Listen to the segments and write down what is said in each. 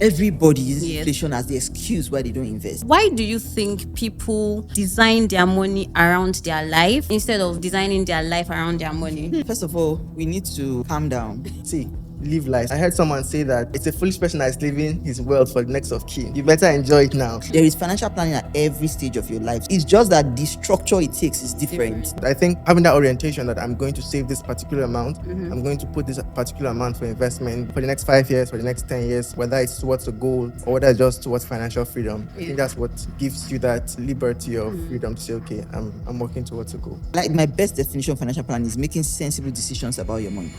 Everybody uses inflation as the excuse why they don't invest. Why do you think people design their money around their life instead of designing their life around their money? First of all, we need to calm down. See, live life. I heard someone say that it's a foolish person that is living his wealth for the next of kin. You better enjoy it now. There is financial planning at every stage of your life. It's just that the structure it takes is different. I think having that orientation that I'm going to save this particular amount, I'm going to put this particular amount for investment for the next 5 years, for the next 10 years, whether it's towards a goal or whether it's just towards financial freedom. I think that's what gives you that liberty of freedom to say, okay, I'm working towards a goal. Like, my best definition of financial planning is making sensible decisions about your money.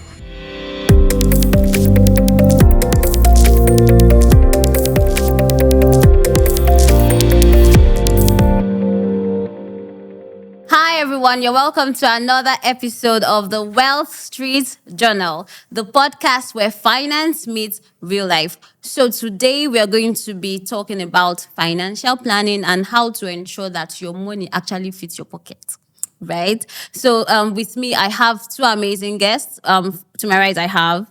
Hi everyone, you're welcome to another episode of the Wealth Street Journal, the podcast where finance meets real life. So today we are going to be talking about financial planning and how to ensure that your money actually fits your pocket. Right? So with me, I have two amazing guests. To my right, I have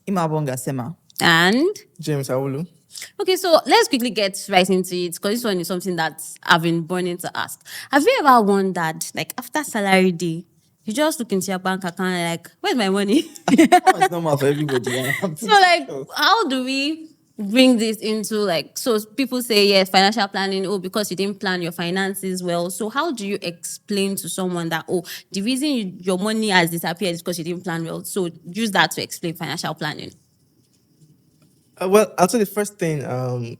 Imaobong, Asemah. and James Awulu. Okay, so let's quickly get right into it because this one is something that I've been burning to ask. Have you ever wondered, like after salary day, you just look into your bank account and like, where's my money? It's normal for everybody. So like, how do we bring this into like, so people say, yes, financial planning, because you didn't plan your finances well. So how do you explain to someone that, the reason your money has disappeared is because you didn't plan well. So use that to explain financial planning. Well, I'll say the first thing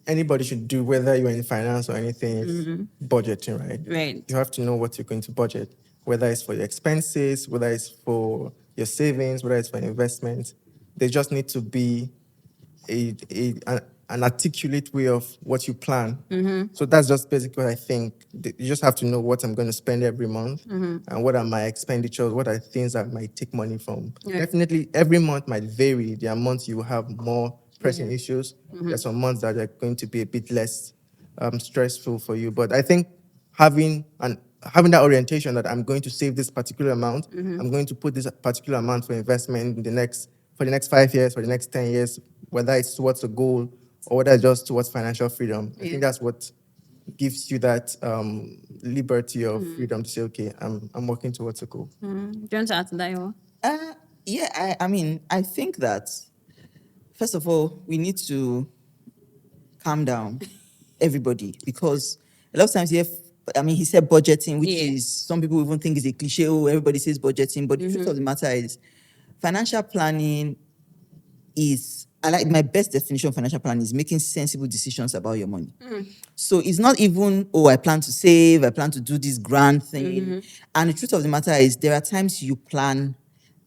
anybody should do, whether you're in finance or anything, is budgeting, right? Right. You have to know what you're going to budget, whether it's for your expenses, whether it's for your savings, whether it's for investments. There just need to be an articulate way of what you plan. So that's just basically what I think. You just have to know what I'm going to spend every month and what are my expenditures, what are things that might take money from. Definitely, every month might vary. There are months you will have more pressing issues. There are some months that are going to be a bit less stressful for you. But I think having that orientation that I'm going to save this particular amount, I'm going to put this particular amount for investment for the next 5 years, for the next 10 years, whether it's towards a goal or whether it's just towards financial freedom. I think that's what gives you that liberty of freedom to say, okay, I'm working towards a goal. Do you want to add to that, Yowa? I think that, first of all, we need to calm down, everybody, because a lot of times he said budgeting, which is, some people even think is a cliche. Everybody says budgeting, but the truth of the matter is, financial planning is, my best definition of financial planning is making sensible decisions about your money. So it's not even, I plan to save, I plan to do this grand thing. And the truth of the matter is, there are times you plan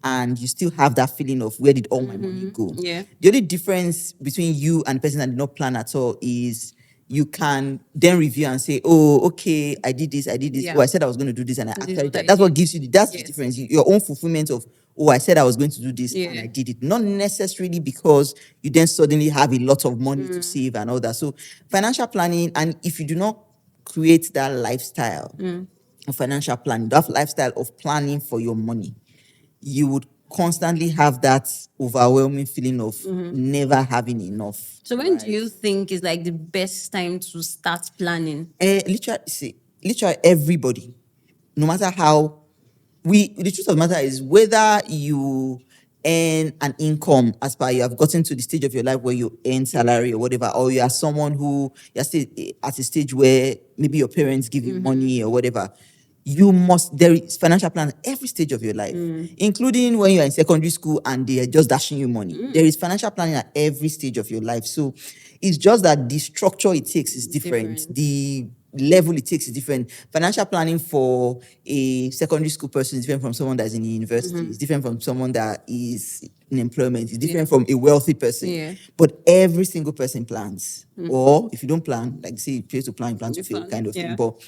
and you still have that feeling of, where did all my money go? Yeah. The only difference between you and the person that did not plan at all is you can then review and say, okay, I did this. Yeah. I said I was going to do this and I actually did that. That's what gives you, that's the difference. Your own fulfillment of, I said I was going to do this and I did it. Not necessarily because you then suddenly have a lot of money to save and all that. So financial planning, and if you do not create that lifestyle of financial planning, that lifestyle of planning for your money, you would constantly have that overwhelming feeling of never having enough. So when do you think is like the best time to start planning? Literally everybody, no matter how, the truth of the matter is, whether you earn an income as per you have gotten to the stage of your life where you earn salary or whatever, or you are someone who you're still at a stage where maybe your parents give you money or whatever, there is financial plan at every stage of your life, including when you're in secondary school and they are just dashing you money. There is financial planning at every stage of your life. So it's just that the structure it takes is different. The level it takes is different. Financial planning for a secondary school person is different from someone that's in the university. It's different from someone that is in employment. It's different from a wealthy person. But every single person plans. Or if you don't plan, like say you try to plan, you plan to fail kind of thing. But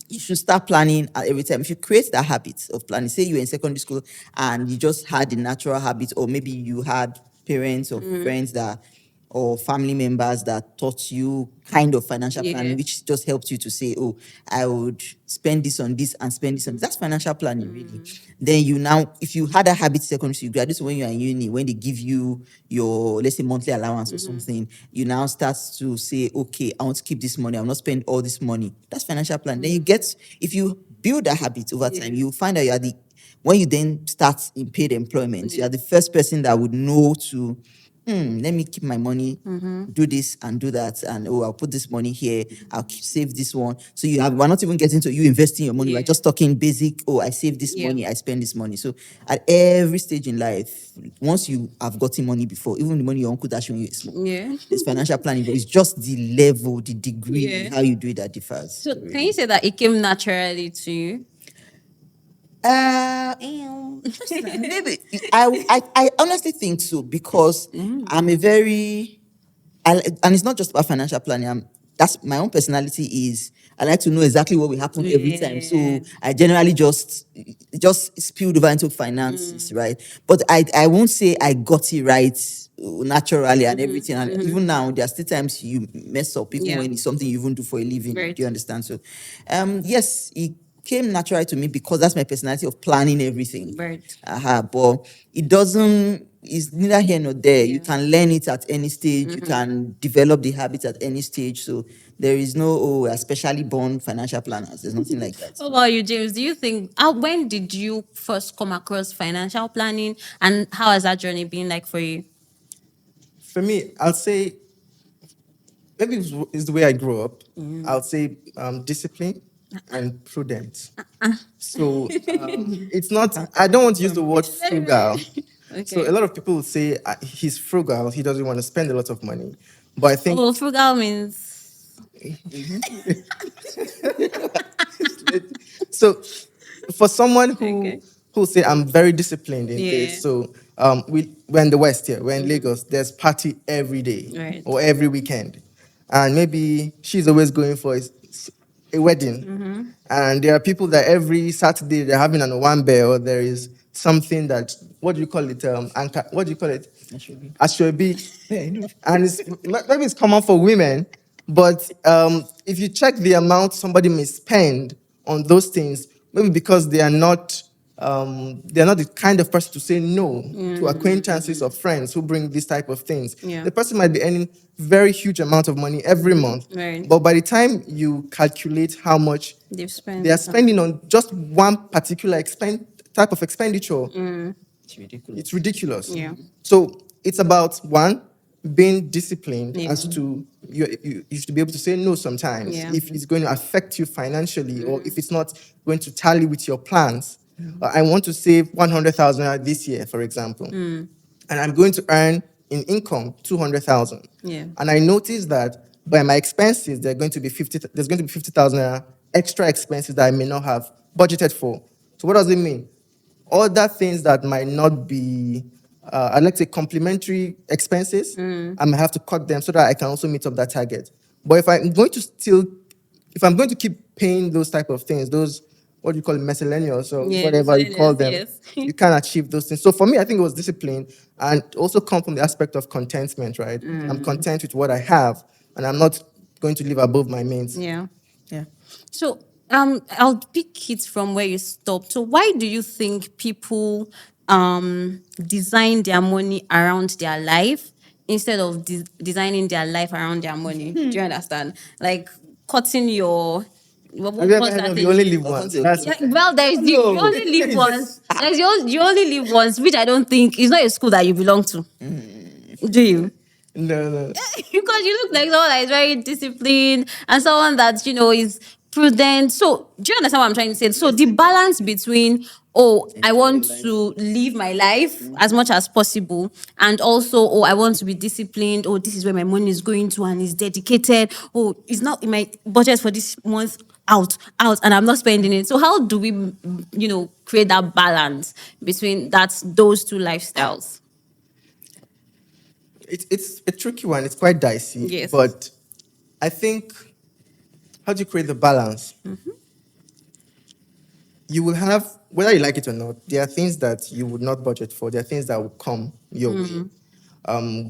you should start planning at every time. If you create that habit of planning, say you're in secondary school and you just had the natural habit, or maybe you had parents or friends that or family members that taught you kind of financial Yeah. planning, which just helped you to say, oh, I would spend this on this and spend this on this. That's financial planning, really. Then you now, if you had a habit secondary school, you graduate when you're in uni, when they give you your, let's say, monthly allowance or something, you now start to say, okay, I want to keep this money. I will not spend all this money. That's financial planning. Then you get, if you build that habit over time, you find out you are the, when you then start in paid employment, you are the first person that would know to, let me keep my money, do this and do that, and oh, I'll put this money here, I'll save this one. So you have, we're not even getting to you investing your money, we're just talking basic, oh, I save this money, I spend this money. So at every stage in life, once you have gotten money before, even the money your uncle dash when you were small, it's financial planning, but it's just the level, the degree, how you do it that differs. So can you say that it came naturally to you? Maybe I honestly think so, because I'm a very, and it's not just about financial planning. That's my own personality is I like to know exactly what will happen every time. So I generally just spilled over into finances, right? But I won't say I got it right naturally and everything. And even now, there are still times you mess up, even when it's something you even do for a living. Right. Do you understand? So, yes, it came naturally to me because that's my personality of planning everything. Right. But it doesn't, it's neither here nor there. You can learn it at any stage. You can develop the habit at any stage. So there is no, oh, especially born financial planners. There's nothing like that. What about you, James? Do you think, when did you first come across financial planning, and how has that journey been like for you? For me, I'll say maybe it's the way I grew up. I'll say discipline and prudent. So it's not, I don't want to use the word frugal. So a lot of people will say he's frugal, he doesn't want to spend a lot of money. But I think Oh, frugal means so for someone who say I'm very disciplined in Yeah. this, so we're in the West here, we're in Lagos, there's party every day Right. or every weekend. And maybe she's always going for a wedding. And there are people that every Saturday they're having an Owambe, or there is something that, what do you call it? What do you call it? Ashwebi. And maybe it's common for women, but if you check the amount somebody may spend on those things, maybe because they're not the kind of person to say no to acquaintances or friends who bring these type of things. Yeah. The person might be earning very huge amount of money every month, Right. but by the time you calculate how much they've spent. they are spending on just one particular type of expenditure, It's ridiculous. it's ridiculous. Yeah. So it's about one, being disciplined Yeah. as to you should be able to say no sometimes Yeah. if it's going to affect you financially, or if it's not going to tally with your plans. I want to save 100,000 this year, for example, and I'm going to earn in income 200,000. Yeah. And I notice that by my expenses, there's going to be 50,000 extra expenses that I may not have budgeted for. So what does it mean? Other things that might not be, I'd like to say, complementary expenses, I might have to cut them so that I can also meet up that target. But if I'm going to keep paying those type of things, those, what do you call it, miscellaneous or Yeah, whatever you call them, miscellaneous, yes. you can't achieve those things. So for me, I think it was discipline, and also come from the aspect of contentment, right? I'm content with what I have, and I'm not going to live above my means. Yeah. Yeah. So I'll pick it from where you stopped. So why do you think people design their money around their life instead of designing their life around their money? Do you understand? Like cutting your Have you ever what's heard that of thing? You Only Live Welcome Once? to- That's Yeah, well, there's you only live once. There's you only live once, which I don't think is not a school that you belong to. Do you? no. Because you look like someone that is very disciplined and someone that is prudent. So do you understand what I'm trying to say? So the balance between I want to live my life as much as possible, and also I want to be disciplined. Oh, this is where my money is going to, and it's dedicated. Oh, it's not in my budget for this month. Out, and I'm not spending it. So how do we, create that balance between those two lifestyles? It's a tricky one. It's quite dicey. Yes. But I think, how do you create the balance? You will have, whether you like it or not, there are things that you would not budget for. There are things that will come your way.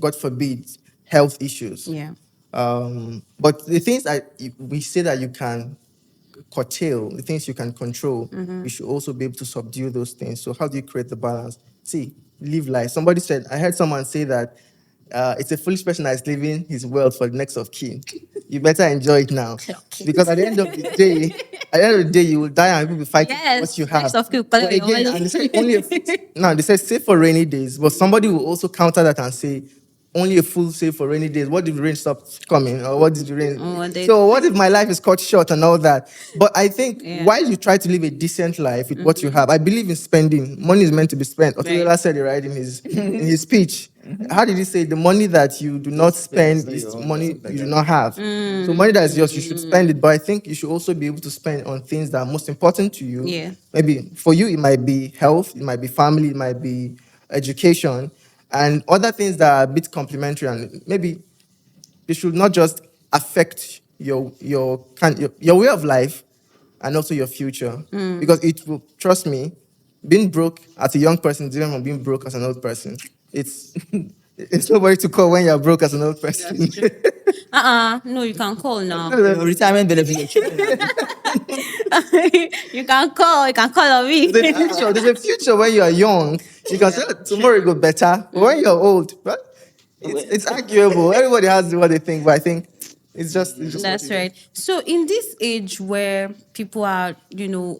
God forbid, health issues. Yeah. But the things that we say that you can curtail, the things you can control, you should also be able to subdue those things. So how do you create the balance? See, live life. Somebody said, I heard someone say that it's a foolish person that is leaving his wealth for the next of kin. You better enjoy it now. Because at the end of the day, you will die and people will be fighting for what Yes. you have. Next of kin, But again, and they say only now they say save for rainy days, but somebody will also counter that and say only a fool save for rainy days. What if the rain stops coming? Or what did the rain? So what if my life is cut short and all that? But I think while you try to live a decent life with what you have, I believe in spending. Money is meant to be spent. Otoyola said it right in his speech. How did he say the money that you do not spend is money you do not have? So money that is yours, you should spend it. But I think you should also be able to spend on things that are most important to you. Yeah. Maybe for you, it might be health, it might be family, it might be education, and other things that are a bit complementary. And maybe they should not just affect your way of life and also your future. Because it will, trust me, being broke as a young person is different from being broke as an old person. It's it's nobody to call when you're broke as an old person. No, you can call now. Your retirement benefit. You can call. You can call on me. There's a future when you are young. You can say tomorrow it go better. But when you're old, well, it's arguable. Everybody has what they think, but I think it's just That's what it is. right. So in this age where people are,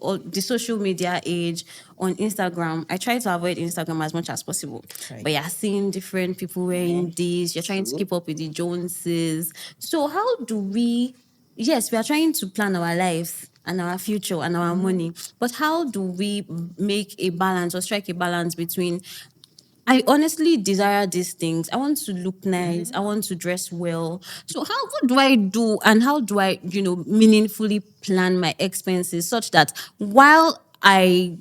or the social media age on Instagram, I try to avoid Instagram as much as possible. Right. But you're seeing different people wearing this. You're trying to keep up with the Joneses. So how do we? Yes, we are trying to plan our lives and our future and our money. But how do we make a balance or strike a balance between I honestly desire these things. I want to look nice. I want to dress well. So what do I do and how do I, meaningfully plan my expenses such that while I'm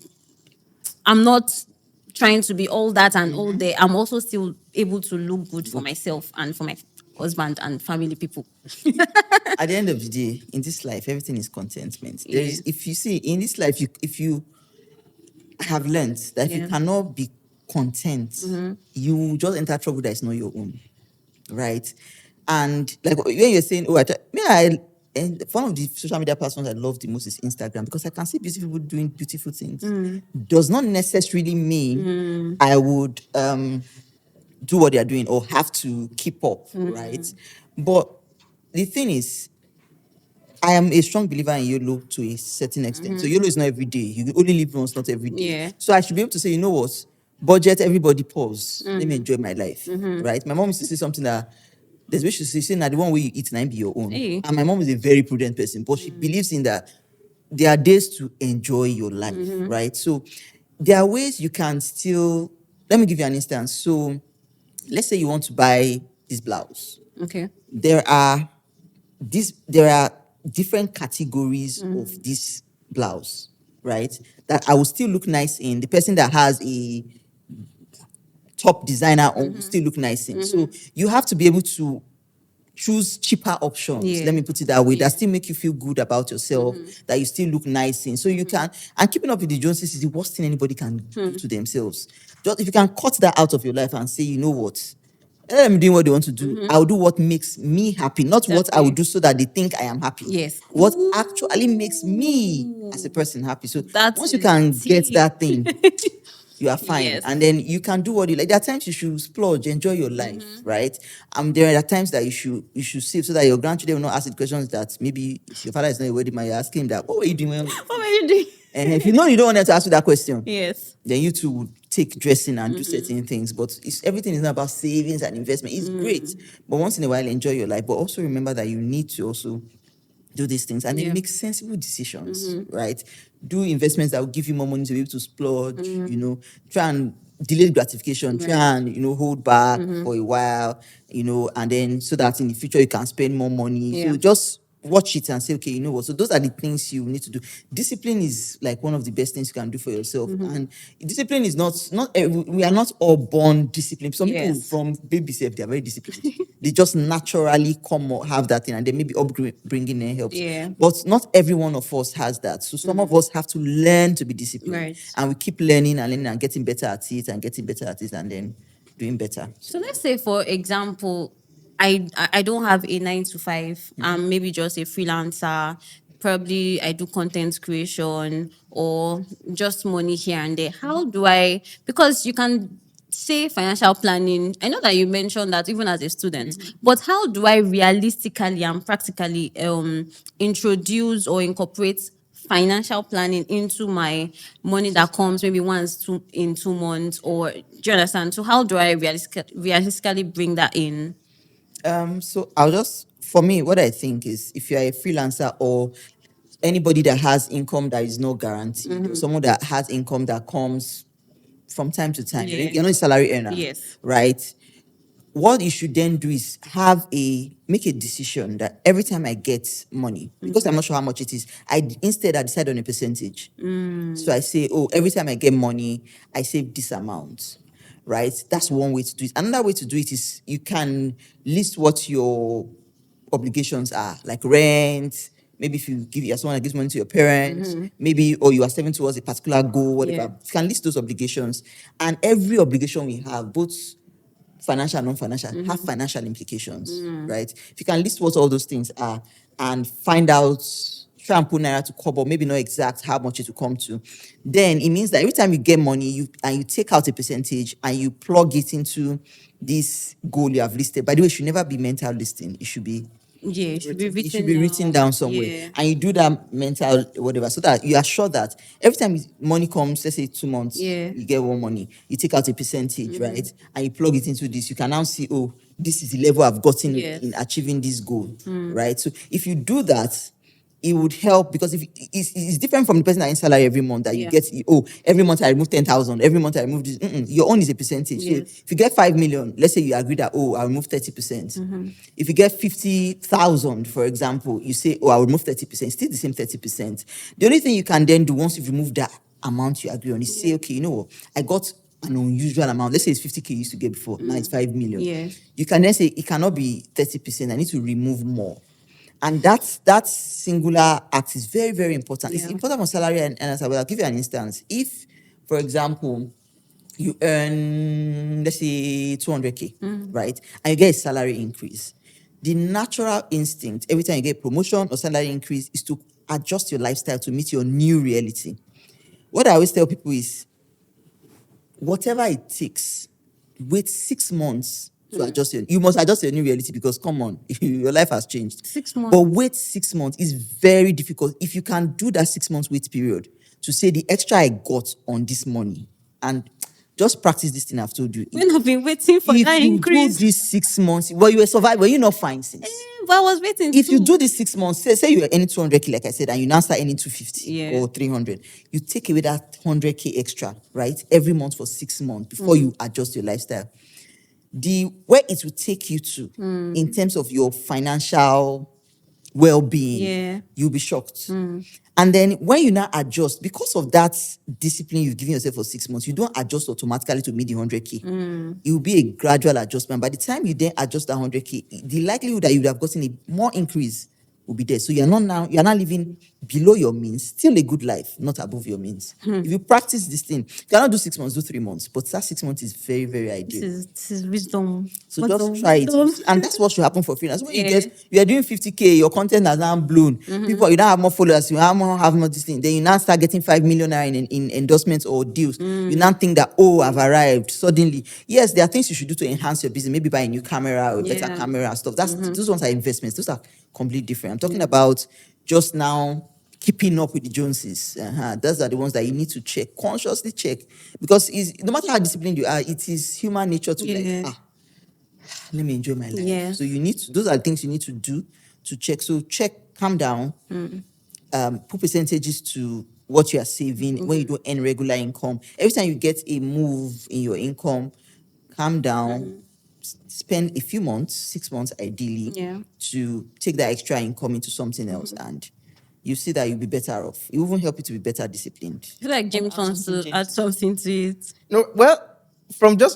not trying to be all that and all there, I'm also still able to look good for myself and for my husband and family people. At the end of the day, in this life, everything is contentment. Yeah. If you see in this life, if you have learned that if you cannot be content, you just enter trouble that is not your own, right? And like when you're saying, and one of the social media platforms I love the most is Instagram because I can see beautiful people doing beautiful things. Does not necessarily mean I would do what they are doing or have to keep up, right? But the thing is, I am a strong believer in YOLO to a certain extent. So YOLO is not every day. You only live once, not every day. Yeah. So I should be able to say, you know what? Budget, everybody pause. Let me enjoy my life. Right? My mom used to say something that there's way she say now the one way you eat now be your own. Hey. And my mom is a very prudent person, but she believes in that there are days to enjoy your life, right? So there are ways you can still, let me give you an instance. So let's say you want to buy this blouse. Okay. There are different categories of this blouse, right? That I will still look nice in. The person that has a top designer on will still look nice in. So you have to be able to choose cheaper options. Yeah. Let me put it that way. That still make you feel good about yourself, that you still look nice in. So you can, and keeping up with the Joneses is the worst thing anybody can do to themselves. Just if you can cut that out of your life and say, you know what? Let them doing what they want to do. I'll do what makes me happy, not what I will do so that they think I am happy. Yes. What actually makes me as a person happy. So That's once you can get tea. that thing, you are fine. Yes. And then you can do what you like. There are times you should splurge, enjoy your life, right? There are times that you should save so that your grandchildren will not ask you questions that maybe if your father is not a wedding man, you're asking him that, what were you doing? What were you doing? And if you know you don't want them to ask you that question, Yes. then you too would take dressing and do certain things. But everything is not about savings and investment. It's great. But once in a while, enjoy your life. But also remember that you need to also do these things and then make sensible decisions, right? Do investments that will give you more money to be able to splurge, try and delay gratification, try and, hold back for a while, and then so that in the future you can spend more money. Yeah. So just watch it and say, okay, you know what? So those are the things you need to do. Discipline is like one of the best things you can do for yourself. And discipline is we are not all born disciplined. Some people Yes. from baby self, they are very disciplined. They just naturally come or have that thing and then maybe upbringing and helps. Yeah. But not every one of us has that. So some of us have to learn to be disciplined. Right. And we keep learning and getting better at it and then doing better. So let's say, for example, I don't have a 9 to 5. I'm maybe just a freelancer. Probably I do content creation or just money here and there. How do I, because you can say financial planning. I know that you mentioned that even as a student, but how do I realistically and practically introduce or incorporate financial planning into my money that comes maybe in 2 months, or do you understand? So how do I realistically bring that in? So I'll just, for me, what I think is if you're a freelancer or anybody that has income that is not guaranteed, or someone that has income that comes from time to time, Yeah. you're not a salary earner, Yes. right? What you should then do is make a decision that every time I get money, because I'm not sure how much it is, I decide on a percentage. So I say, oh, every time I get money, I save this amount, right? That's one way to do it. Another way to do it is you can list what your obligations are, like rent. Maybe if you give someone that gives money to your parents, maybe, or you are saving towards a particular goal, whatever. Yeah. You can list those obligations, and every obligation we have, both financial and non-financial, have financial implications, right? If you can list what all those things are and find out, try and put naira to kobo, maybe not exact how much it will come to, then it means that every time you get money, you take out a percentage and you plug it into this goal you have listed. By the way, it should never be mental listing. It should be Yeah, it should be it should written be written down. down somewhere. Yeah. And you do that mental whatever, so that you are sure that every time money comes, let's say 2 months, Yeah. you get one money, you take out a percentage, right? And you plug it into this, you can now see, oh, this is the level I've gotten Yes. in achieving this goal, right? So if you do that, it would help, because if it's different from the person that earns salary every month, that you Yeah. get, oh, every month I remove 10,000, every month I remove this. Your own is a percentage. So Yes. if you get 5 million, let's say you agree that, oh, I'll remove 30%. If you get 50,000, for example, you say, oh, I'll remove 30%, still the same 30%. The only thing you can then do once you've removed that amount you agree on is say, okay, you know what, I got an unusual amount. Let's say it's 50K you used to get before, now it's 5 million. Yeah. You can then say, it cannot be 30%, I need to remove more. And that singular act is very, very important. It's Yeah. important for salary and earners. I'll give you an instance. If, for example, you earn, let's say, 200K, right? And you get a salary increase. The natural instinct, every time you get promotion or salary increase, is to adjust your lifestyle to meet your new reality. What I always tell people is, whatever it takes, wait 6 months to adjust you must adjust your new reality, because come on, your life has changed. 6 months. But wait 6 months is very difficult. If you can do that 6 months wait period to say the extra I got on this money, and just practice this thing I've told you. When I've been waiting for If that you increase. do this 6 months, well, you were surviving, were you not fine since? But I was waiting. If you too. do this 6 months, say you were earning 200K, like I said, and you now start earning 250 Yeah. or 300, you take away that 100K extra, right? Every month for 6 months before you adjust your lifestyle. Where it will take you to in terms of your financial well-being, Yeah. you'll be shocked. And then when you now adjust, because of that discipline you've given yourself for 6 months, you don't adjust automatically to meet the 100K. It will be a gradual adjustment. By the time you then adjust that 100K, the likelihood that you would have gotten a more increase will be there. So you're not living below your means, still a good life, not above your means. If you practice this thing, you cannot do 6 months, do 3 months, but that 6 months is very, very ideal. This is wisdom. So What just the try it. wisdom. And that's what should happen for freelance. When Yeah. you are doing 50K, your content has now blown. People, you don't have more followers, you have more this thing. Then you now start getting 5 million naira in endorsements or deals. You now think that, oh, I've arrived suddenly. Yes, there are things you should do to enhance your business. Maybe buy a new camera or a better Yeah. camera and stuff. Those ones are investments. Those are completely different. I'm talking about just now keeping up with the Joneses. Those are the ones that you need to consciously check. Because no matter how disciplined you are, it is human nature to Yeah. let me enjoy my life. Yeah. So those are things you need to do to check. So calm down, put percentages to what you are saving when you don't earn regular income. Every time you get a move in your income, calm down, spend a few months, 6 months ideally, Yeah. to take that extra income into something else, and you see that you'll be better off. It will even help you to be better disciplined. I feel like James wants to add something to it. No, well,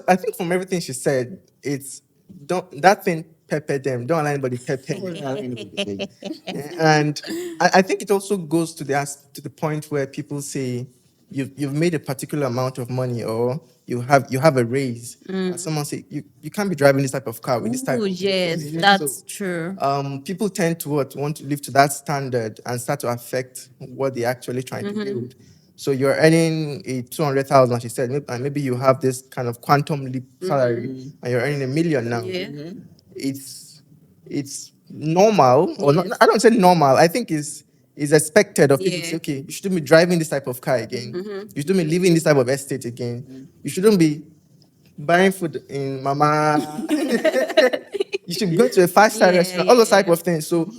I think from everything she said, it's don't that thing pepper them. Don't allow anybody pepper them. And I think it also goes to the point where people say you've made a particular amount of money, or you have a raise. Someone say you can't be driving this type of car with this type Oh, of yes, so that's true. people tend to want to live to that standard and start to affect what they're actually trying to build. So you're earning a 200,000, as she said, and maybe you have this kind of quantum leap salary, and you're earning 1 million now. Yeah. It's normal, or not. I don't say normal. I think is expected of people to say, Yeah. okay, you shouldn't be driving this type of car again. You shouldn't be living this type of estate again. You shouldn't be buying food in mama. You should go to a 5-star restaurant, all those type of things. So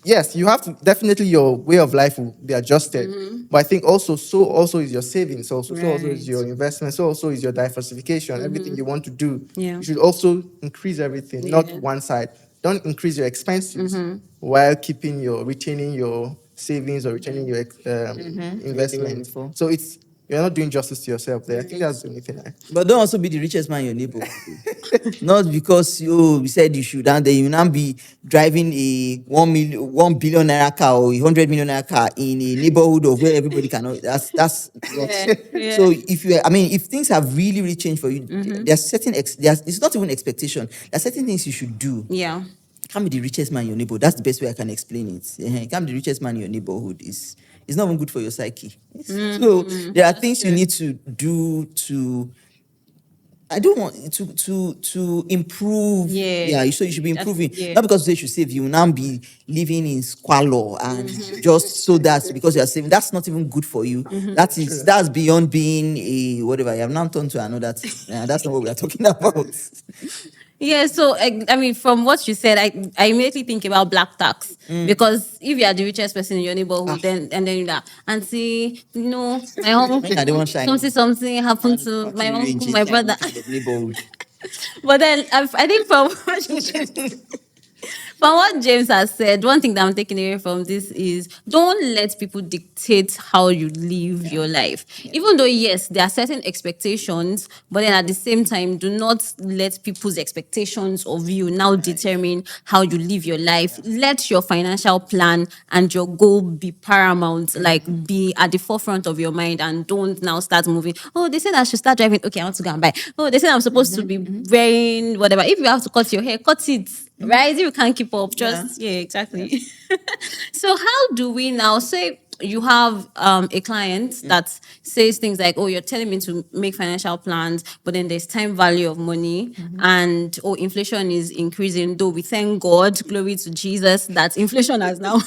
yes, you have to definitely your way of life will be adjusted. But I think also is your savings, so also is your investment, so also is your diversification, everything you want to do. Yeah. You should also increase everything, not Yeah. one side. Don't increase your expenses while retaining your savings or retaining your investment. Before. So you're not doing justice to yourself there. I think that's the only thing. But don't also be the richest man in your neighborhood. Not because you said you should, and then you now be driving a 1 billion naira car or 100 million naira car in a neighborhood of where everybody cannot. That's not. Yeah. So if things have really really changed for you, there's certain it's not even expectation. There's certain things you should do. Yeah. You can't be the richest man in your neighborhood. That's the best way I can explain it. You can't be the richest man in your neighborhood. It's not even good for your psyche. So there are things you need to do to. I don't want to improve. Yeah. So you should be improving. yeah. Not because they should save you will now be living in squalor and just so that's because you are saving. That's not even good for you. That's beyond being a whatever. You have now turned to another thing. That's not what we are talking about. Yeah, so I mean, from what you said, I immediately think about black tax because if you are the richest person in your neighborhood, then you're like, auntie, my When are they one uncle, shining? something happened to my Factory uncle, ranges, my brother. kind of neighborhood. But then I think from what James has said, one thing that I'm taking away from this is don't let people dictate how you live your life. Even though, yes, there are certain expectations, but then at the same time, do not let people's expectations of you now determine how you live your life. Let your financial plan and your goal be paramount, like be at the forefront of your mind, and don't now start moving. Oh, they said I should start driving. Okay, I want to go and buy. Oh, they said I'm supposed to be wearing whatever. If you have to cut your hair, cut it. Right? If you can't keep up, just exactly. So how do we now say you have a client that says things like, oh, you're telling me to make financial plans, but then there's time value of money and inflation is increasing, though we thank God, glory to Jesus, that inflation has now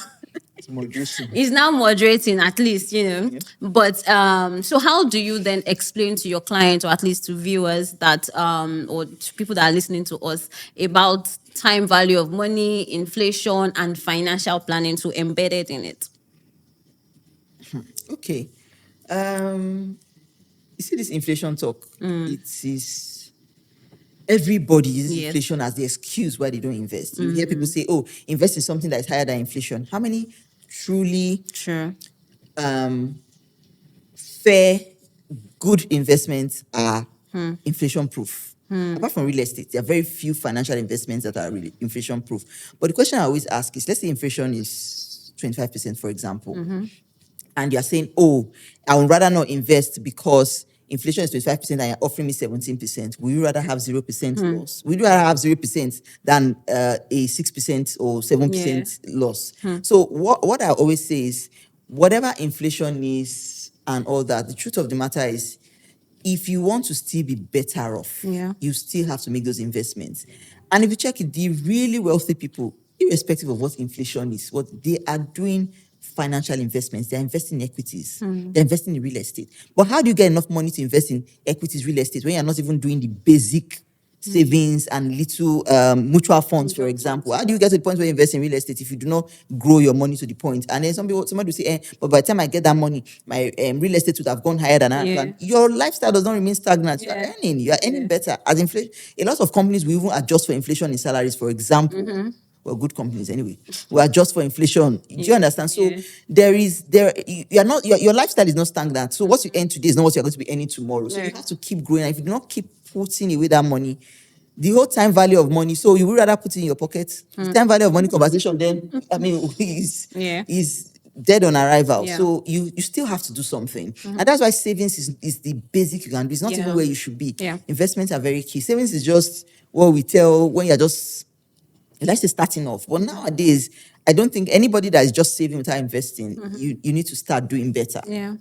is now moderating at least, But so how do you then explain to your client or at least to viewers that or to people that are listening to us about time value of money, inflation, and financial planning to embed it in it? Okay. You see this inflation talk? It is everybody uses inflation as the excuse why they don't invest. You hear people say, oh, invest in something that is higher than inflation. How many truly Sure. fair, good investments are inflation proof? Apart from real estate, there are very few financial investments that are really inflation proof. But the question I always ask is, let's say inflation is 25%, for example, and you're saying, oh, I would rather not invest because inflation is 25% and you're offering me 17%. Would you rather have 0% loss? Would you rather have 0% than a 6% or 7% loss? So what I always say is, whatever inflation is and all that, the truth of the matter is, if you want to still be better off, you still have to make those investments. And if you check it, the really wealthy people, irrespective of what inflation is, what they are doing financial investments. They're investing in equities. They're investing in real estate. But how do you get enough money to invest in equities, real estate, when you're not even doing the basic savings and little mutual funds, for example? How do you get to the point where you invest in real estate if you do not grow your money to the point? And then somebody will say, but by the time I get that money, my real estate would have gone higher than I plan. Your lifestyle does not remain stagnant. You are earning better. As inflation, a lot of companies will even adjust for inflation in salaries, for example. Well, good companies anyway. We adjust for inflation. Do you understand? So your lifestyle is not stagnant. So what you earn today is not what you're going to be earning tomorrow. So you have to keep growing. And if you do not keep putting away that money, the whole time value of money, so you would rather put it in your pocket. Time value of money conversation then, is dead on arrival. Yeah. So you still have to do something. And that's why savings is the basic you can do. It's not even Yeah. where you should be. Yeah. Investments are very key. Savings is just what we tell when you're just, let's say, starting off. But nowadays, I don't think anybody that is just saving without investing, you need to start doing better. Yeah.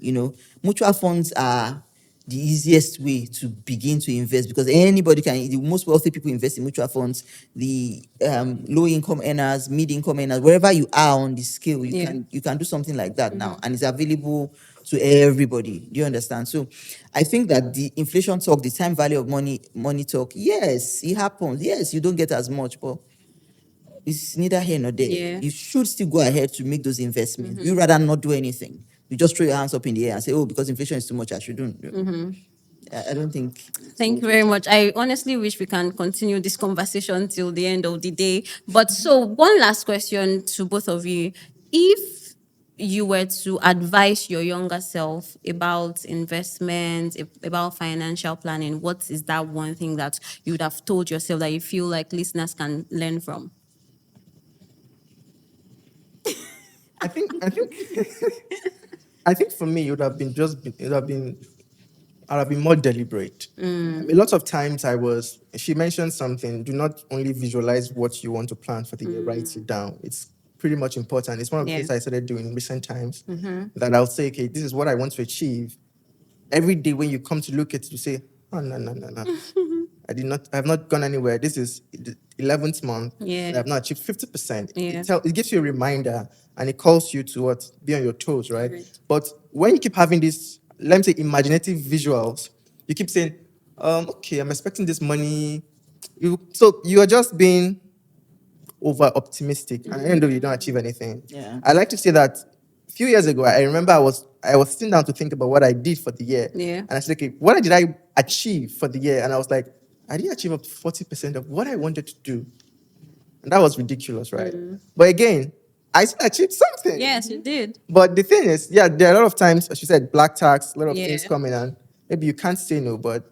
Mutual funds are the easiest way to begin to invest, because anybody can. The most wealthy people invest in mutual funds. The low income earners, mid income earners, wherever you are on the scale, you can do something like that now, and it's available to everybody. Do you understand? So I think that the inflation talk, the time value of money talk, yes, it happens. Yes, you don't get as much, but it's neither here nor there. Yeah. You should still go ahead to make those investments. You rather not do anything. You just throw your hands up in the air and say, "Oh, because inflation is too much, I shouldn't." I don't think. Thank you very much. I honestly wish we can continue this conversation till the end of the day. But so, one last question to both of you. If you were to advise your younger self about investment, about financial planning, what is that one thing that you would have told yourself that you feel like listeners can learn from? I think I think for me, it would have been I'd have been more deliberate. A lot of times she mentioned something, do not only visualize what you want to plan for the year, write it down. It's pretty much important. It's one of the Yeah. things I started doing in recent times, that I'll say, okay, this is what I want to achieve. Every day when you come to look at it, you say, oh, no. I have not gone anywhere. This is the 11th month. Yeah. I have not achieved 50%. Yeah. It gives you a reminder, and it calls you to be on your toes, right? Right. But when you keep having this, let me say, imaginative visuals, you keep saying, okay, I'm expecting this money. So you are just being over optimistic, and even though you don't achieve anything. Yeah. I like to say that a few years ago, I remember I was sitting down to think about what I did for the year. Yeah. And I said, okay, what did I achieve for the year? And I was like, I didn't achieve up to 40% of what I wanted to do. And that was ridiculous, right? But again, I still achieved something. Yes, you did. But the thing is, yeah, there are a lot of times, as you said, black tax, a lot of Yeah. things coming, and maybe you can't say no, but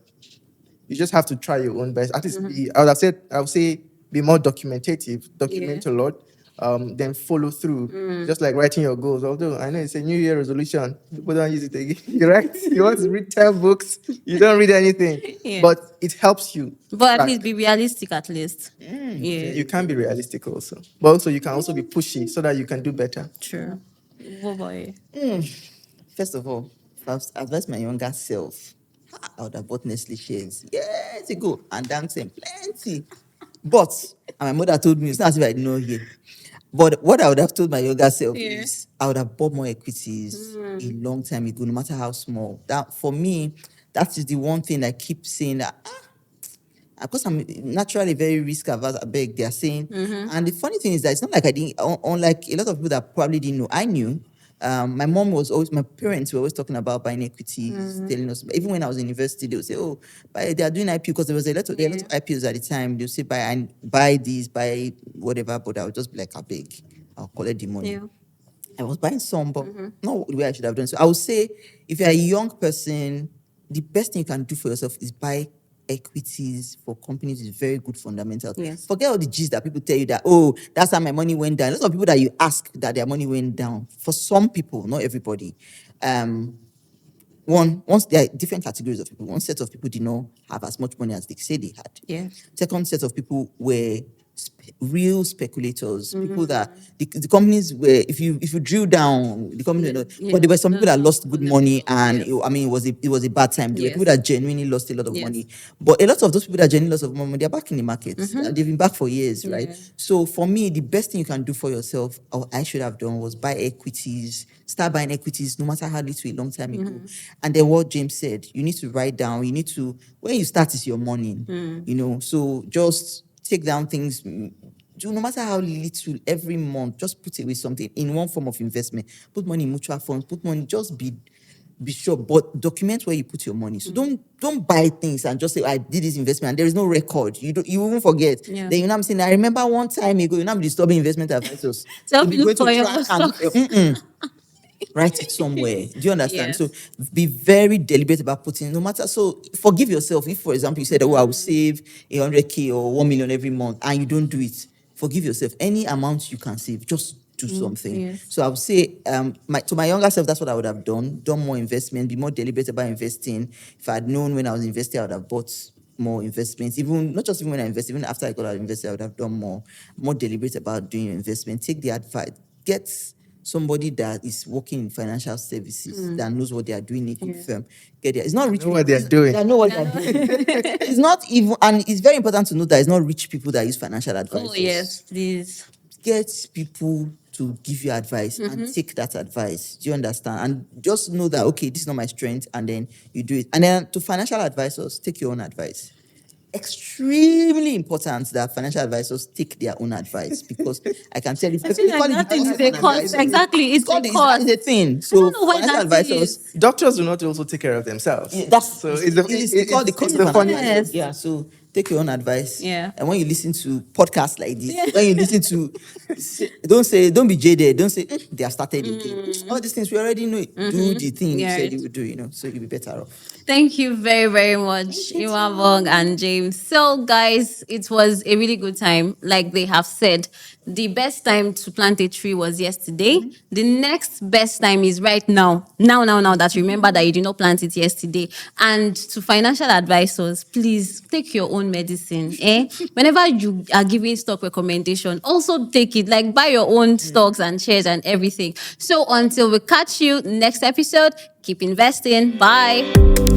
you just have to try your own best. At least I would say be more document a lot, then follow through. Just like writing your goals. Although I know it's a New Year resolution, people don't use it again. You're right. You want to read 10 books, you don't read anything. Yeah. But it helps you. But at track. least be realistic at least. Yeah. You can be realistic also. But also you can also be pushy so that you can do better. True. What about you? First of all, if I was to advise my younger self, I would have bought Nestle shares years ago and thanks them plenty. But, and my mother told me, it's not as if I didn't know here. But what I would have told my younger self is I would have bought more equities a long time ago, no matter how small. That, for me, that is the one thing I keep saying that, because I'm naturally very risk averse, I beg, they are saying. And the funny thing is that it's not like I didn't, unlike a lot of people that probably didn't know, I knew. My parents were always talking about buying equities, telling us, even when I was in university, they would say, oh, they are doing IPO, because there were a lot of IPOs at the time. They would say, buy this, buy whatever, but I would just be like, I beg, I'll collect the money. Yeah. I was buying some, but not the way I should have done. So I would say, if you're a young person, the best thing you can do for yourself is buy equities for companies with very good fundamentals. Yes. Forget all the gist that people tell you that, oh, that's how my money went down. Lots of people that you ask that their money went down. For some people, not everybody. Once there are different categories of people. One set of people did not have as much money as they say they had. Yeah. Second set of people were real speculators, people that the companies were, if you drill down, the companies but there were some people that lost good money, and it was a bad time. There were people that genuinely lost a lot of money. But a lot of those people that genuinely lost money, they're back in the market. They've been back for years, right? So for me, the best thing you can do for yourself, or I should have done, was buy equities. Start buying equities, no matter how little, a long time ago. And then what James said, you need to write down, when you start is your morning, so just take down things, do no matter how little, every month, just put away something in one form of investment. Put money in mutual funds, put money, just be sure, but document where you put your money. So don't buy things and just say, I did this investment, and there is no record. You won't forget. Yeah. Then I'm saying, I remember one time ago, I'm disturbing investment advisors. So You'll be look for going to your track and, write it somewhere. Do you understand? Yes. So be very deliberate about putting, no matter, so forgive yourself. If, for example, you said, oh, I will save 100K or 1 million every month, and you don't do it, forgive yourself. Any amount you can save, just do something. yes. So I would say, to my younger self, that's what I would have done more investment, be more deliberate about investing. If I had known when I was investing, I would have bought more investments. Even not just even when I invested, even after I got out of investing, I would have done more deliberate about doing investment. Take the advice, get somebody that is working in financial services that knows what they are doing in the firm. Get there. It's not rich Know what people. they're doing. They know what they're doing. It's not even, and it's very important to know that it's not rich people that use financial advisors. Oh, yes, please. Get people to give you advice and take that advice. Do you understand? And just know that, okay, this is not my strength, and then you do it. And then to financial advisors, take your own advice. Extremely important that financial advisors take their own advice, because I can tell you, I feel like that thing is a cost. Exactly, it's a cost. It's a thing. I So don't know why financial that advisors, is. Doctors do not also take care of themselves. that's so it's called the cost it's of the an funny. advisor. Yes. Yeah, so take your own advice. Yeah. And when you listen to podcasts like this, when you listen to, don't be jaded. Don't say, they have started again. All these things, we already know it. Do the thing you said you would do, so you'll be better off. Thank you very, very much, Imaobong and James. So, guys, it was a really good time. Like they have said, the best time to plant a tree was yesterday. The next best time is right now. Now, that you remember that you did not plant it yesterday. And to financial advisors, please take your own medicine. Whenever you are giving stock recommendation, also take it. Like buy your own stocks and shares and everything. So until we catch you next episode, keep investing. Bye.